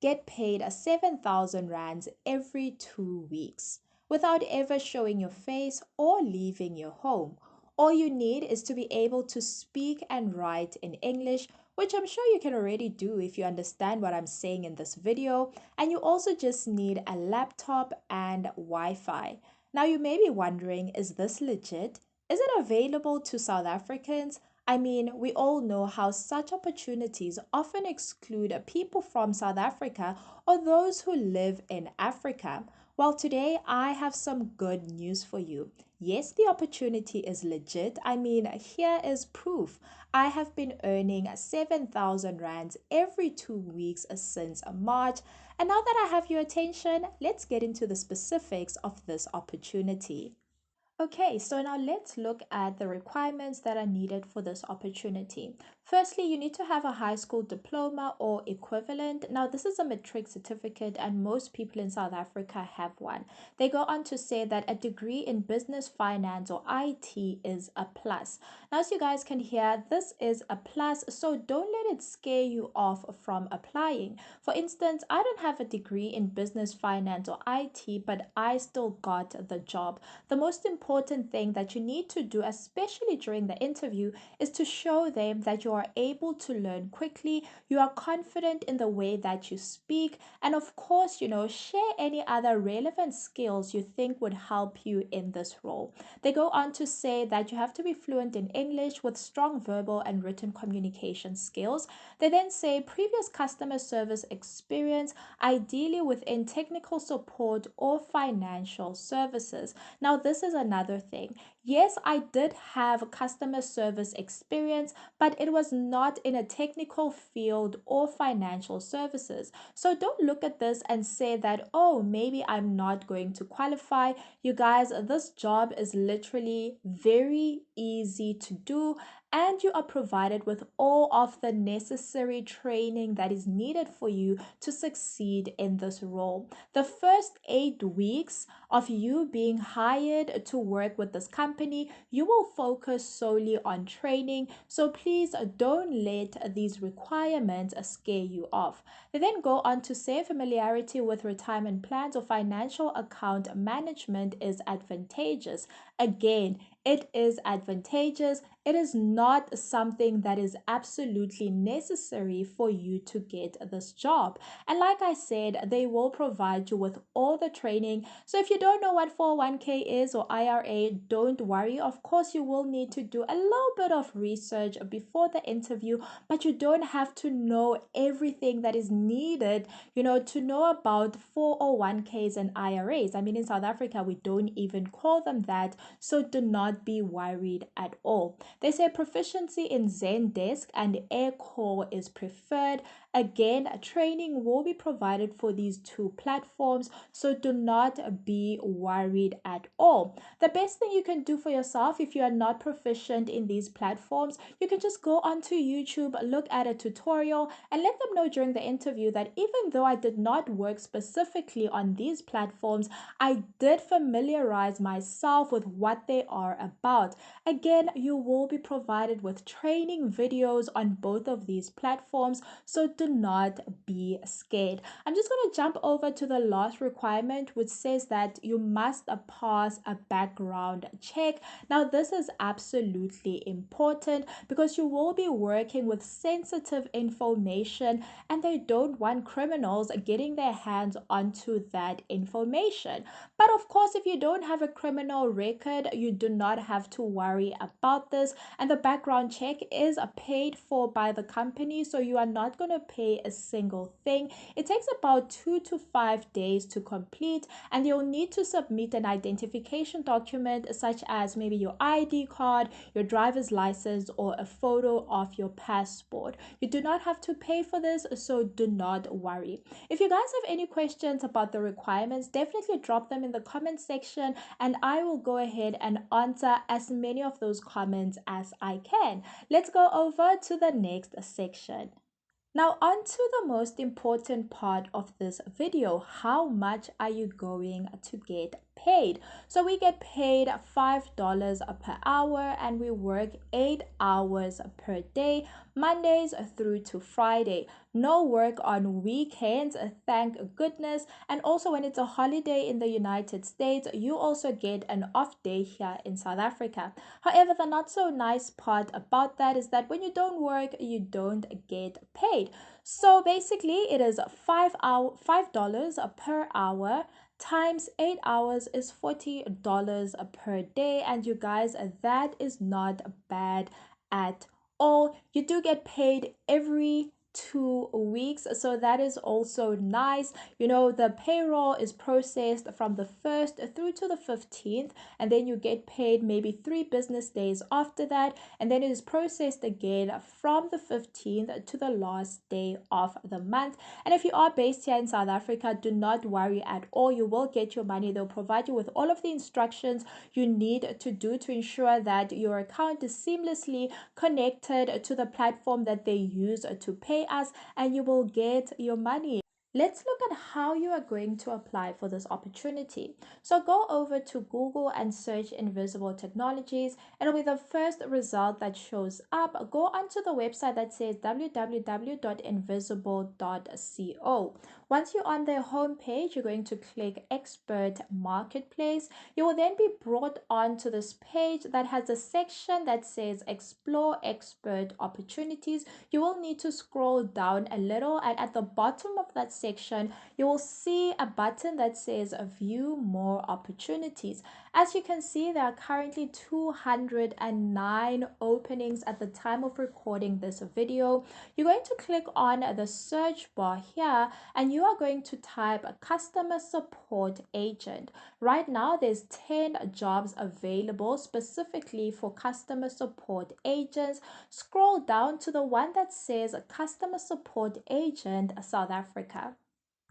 get paid 7,000 rands every 2 weeks without ever showing your face or leaving your home. All you need is to be able to speak and write in English, which I'm sure you can already do if you understand what I'm saying in this video. And you also just need a laptop and Wi-Fi. Now you may be wondering, is this legit? Is it available to South Africans? I mean, we all know how such opportunities often exclude people from South Africa or those who live in Africa. Well, today I have some good news for you. Yes, the opportunity is legit. I mean, here is proof. I have been earning 7,000 rands every 2 weeks since March. And now that I have your attention, let's get into the specifics of this opportunity. Okay, so now let's look at the requirements that are needed for this opportunity. Firstly, you need to have a high school diploma or equivalent. Now, this is a matric certificate, and most people in South Africa have one. They go on to say that a degree in business, finance, or IT is a plus. Now, as you guys can hear, this is a plus, so don't let it scare you off from applying. For instance, I don't have a degree in business, finance, or IT, but I still got the job. The most important thing that you need to do, especially during the interview, is to show them that you are able to learn quickly, you are confident in the way that you speak, and of course, share any other relevant skills you think would help you in this role. They go on to say that you have to be fluent in English with strong verbal and written communication skills. They then say previous customer service experience, ideally within technical support or financial services. Now, this is another thing. Yes, I did have customer service experience, but it was not in a technical field or financial services. So don't look at this and say that, oh, maybe I'm not going to qualify. You guys, this job is literally very easy to do, and you are provided with all of the necessary training that is needed for you to succeed in this role. The first 8 weeks of you being hired to work with this company, you will focus solely on training. So please don't let these requirements scare you off. They then go on to say familiarity with retirement plans or financial account management is advantageous. Again, it is advantageous. It is not something that is absolutely necessary for you to get this job. And like I said, they will provide you with all the training. So if you don't know what 401k is or IRA, don't worry. Of course, you will need to do a little bit of research before the interview, but you don't have to know everything that is needed, to know about 401ks and IRAs. I mean, in South Africa, we don't even call them that. So do not be worried at all. They say proficiency in Zendesk and Aircore is preferred. Again, training will be provided for these two platforms, so do not be worried at all. The best thing you can do for yourself if you are not proficient in these platforms, you can just go onto YouTube, look at a tutorial, and let them know during the interview that even though I did not work specifically on these platforms, I did familiarize myself with what they are about. Again, you will be provided with training videos on both of these platforms, so do not be scared. I'm just going to jump over to the last requirement, which says that you must pass a background check. Now, this is absolutely important because you will be working with sensitive information, and they don't want criminals getting their hands onto that information. But of course, if you don't have a criminal record, you do not have to worry about this. And the background check is paid for by the company, so you are not going to pay a single thing. It takes about 2 to 5 days to complete, and you'll need to submit an identification document such as maybe your ID card, your driver's license, or a photo of your passport. You do not have to pay for this, so do not worry. If you guys have any questions about the requirements, definitely drop them in the comment section, and I will go ahead and answer as many of those comments as I can. Let's go over to the next section. Now, on to the most important part of this video. How much are you going to get paid. So we get paid $5 per hour and we work 8 hours per day, Mondays through to Friday. No work on weekends, thank goodness. And also, when it's a holiday in the United States, you also get an off day here in South Africa. However, the not so nice part about that is that when you don't work, you don't get paid. So basically, it is $5 per hour times 8 hours is $40 per day. And you guys, that is not bad at all. You do get paid every 2 weeks, so that is also nice. You know, the payroll is processed from the 1st through to the 15th, and then you get paid maybe 3 business days after that, and then it is processed again from the 15th to the last day of the month. And if you are based here in South Africa, do not worry at all. You will get your money. They'll provide you with all of the instructions you need to do to ensure that your account is seamlessly connected to the platform that they use to pay us, and you will get your money. Let's look at how you are going to apply for this opportunity. So go over to Google and search Invisible Technologies. It'll be the first result that shows up. Go onto the website that says www.invisible.co. Once you're on their homepage, you're going to click Expert Marketplace. You will then be brought onto this page that has a section that says Explore Expert Opportunities. You will need to scroll down a little, and at the bottom of that section, you will see a button that says View More Opportunities. As you can see, there are currently 209 openings at the time of recording this video. You're going to click on the search bar here, and you are going to type customer support agent. Right now, there's 10 jobs available specifically for customer support agents. Scroll down to the one that says customer support agent South Africa.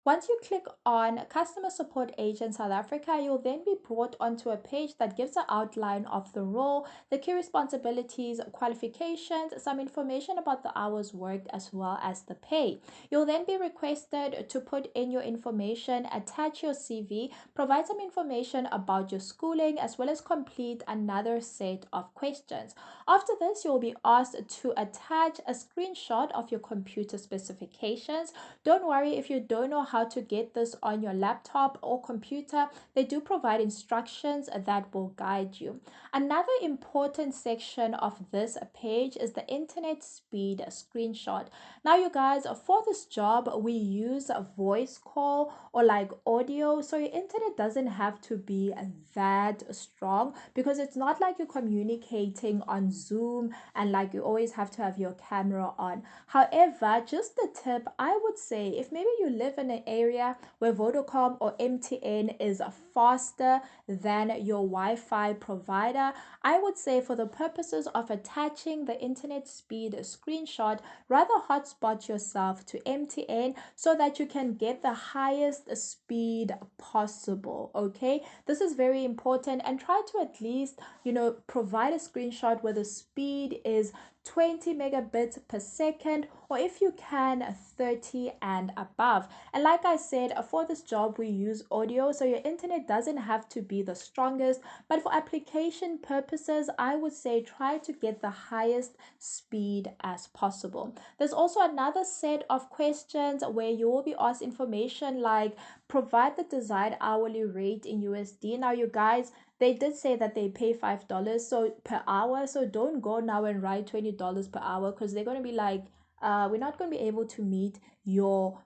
Once you click on Customer Support Agent South Africa, you'll then be brought onto a page that gives an outline of the role, the key responsibilities, qualifications, some information about the hours worked, as well as the pay. You'll then be requested to put in your information, attach your CV, provide some information about your schooling, as well as complete another set of questions. After this, you'll be asked to attach a screenshot of your computer specifications. Don't worry if you don't know how to get this on your laptop or computer. They do provide instructions that will guide you. Another important section of this page is the internet speed screenshot. Now, you guys, for this job, we use a voice call or like audio, so your internet doesn't have to be that strong, because it's not like you're communicating on Zoom and like you always have to have your camera on. However, just the tip, I would say if maybe you live in an area where Vodacom or MTN is faster than your Wi-Fi provider, I would say for the purposes of attaching the internet speed screenshot, rather hotspot yourself to MTN so that you can get the highest speed possible. Okay, this is very important, and try to at least, provide a screenshot where the speed is 20 megabits per second, or if you can 30 and above. And like I said, for this job we use audio, so your internet doesn't have to be the strongest, but for application purposes I would say try to get the highest speed as possible. There's also another set of questions where you will be asked information like provide the desired hourly rate in USD. Now, you guys, they did say that they pay $5 so per hour, so don't go now and write $20 per hour, because they're going to be like, we're not going to be able to meet your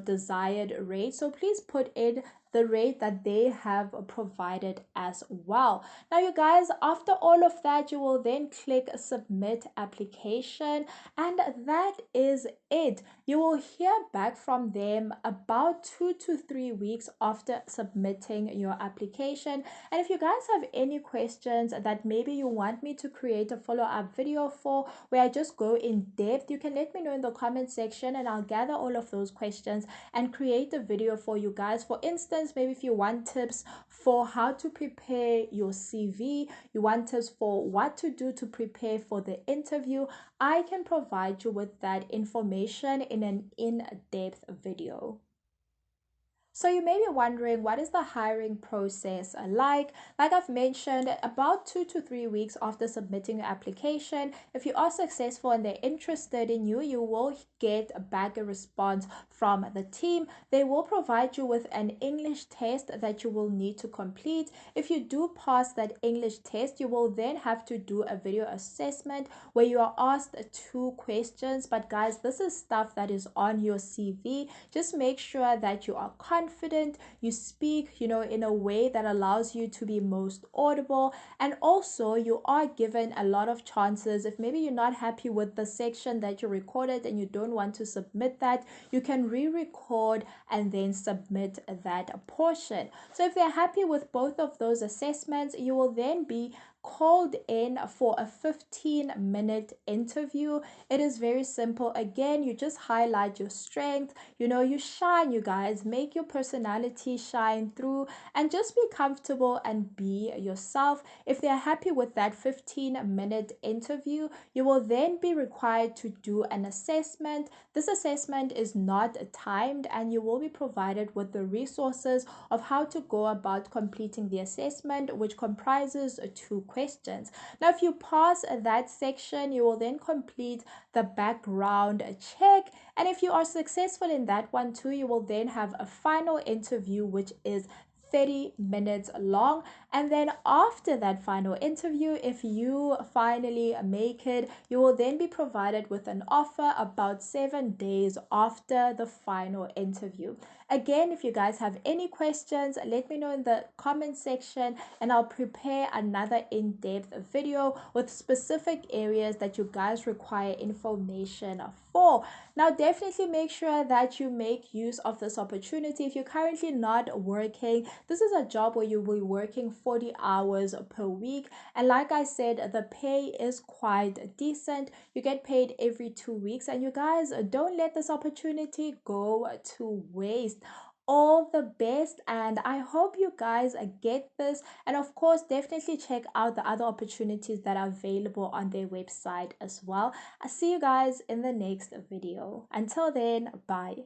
desired rate. So please put in the rate that they have provided as well. Now, you guys, after all of that, you will then click submit application, and that is it. You will hear back from them about 2 to 3 weeks after submitting your application. And if you guys have any questions that maybe you want me to create a follow-up video for, where I just go in depth, you can let me know in the comment section, and I'll gather all of those questions and create a video for you guys. For instance, maybe if you want tips for how to prepare your CV, you want tips for what to do to prepare for the interview, I can provide you with that information in an in-depth video. So you may be wondering, what is the hiring process like? Like I've mentioned, about 2 to 3 weeks after submitting your application, if you are successful and they're interested in you, you will get back a response from the team. They will provide you with an English test that you will need to complete. If you do pass that English test, you will then have to do a video assessment where you are asked 2 questions. But guys, this is stuff that is on your CV. Just make sure that you are confident, you speak, in a way that allows you to be most audible, and also you are given a lot of chances. If maybe you're not happy with the section that you recorded and you don't want to submit that, you can re-record and then submit that portion. So if they're happy with both of those assessments, you will then be called in for a 15-minute interview. It is very simple. Again, you just highlight your strength, you shine, you guys, make your personality shine through, and just be comfortable and be yourself. If they're happy with that 15-minute interview, you will then be required to do an assessment. This assessment is not timed, and you will be provided with the resources of how to go about completing the assessment, which comprises 2 questions. Now, if you pass that section, you will then complete the background check. And if you are successful in that one too, you will then have a final interview, which is 30 minutes long. And then after that final interview, if you finally make it, you will then be provided with an offer about 7 days after the final interview. Again, if you guys have any questions, let me know in the comment section, and I'll prepare another in-depth video with specific areas that you guys require information for. Now, definitely make sure that you make use of this opportunity. If you're currently not working, this is a job where you'll be working 40 hours per week. And like I said, the pay is quite decent. You get paid every 2 weeks. And you guys, don't let this opportunity go to waste. All the best, and I hope you guys get this. And of course, definitely check out the other opportunities that are available on their website as well. I'll see you guys in the next video. Until then, bye.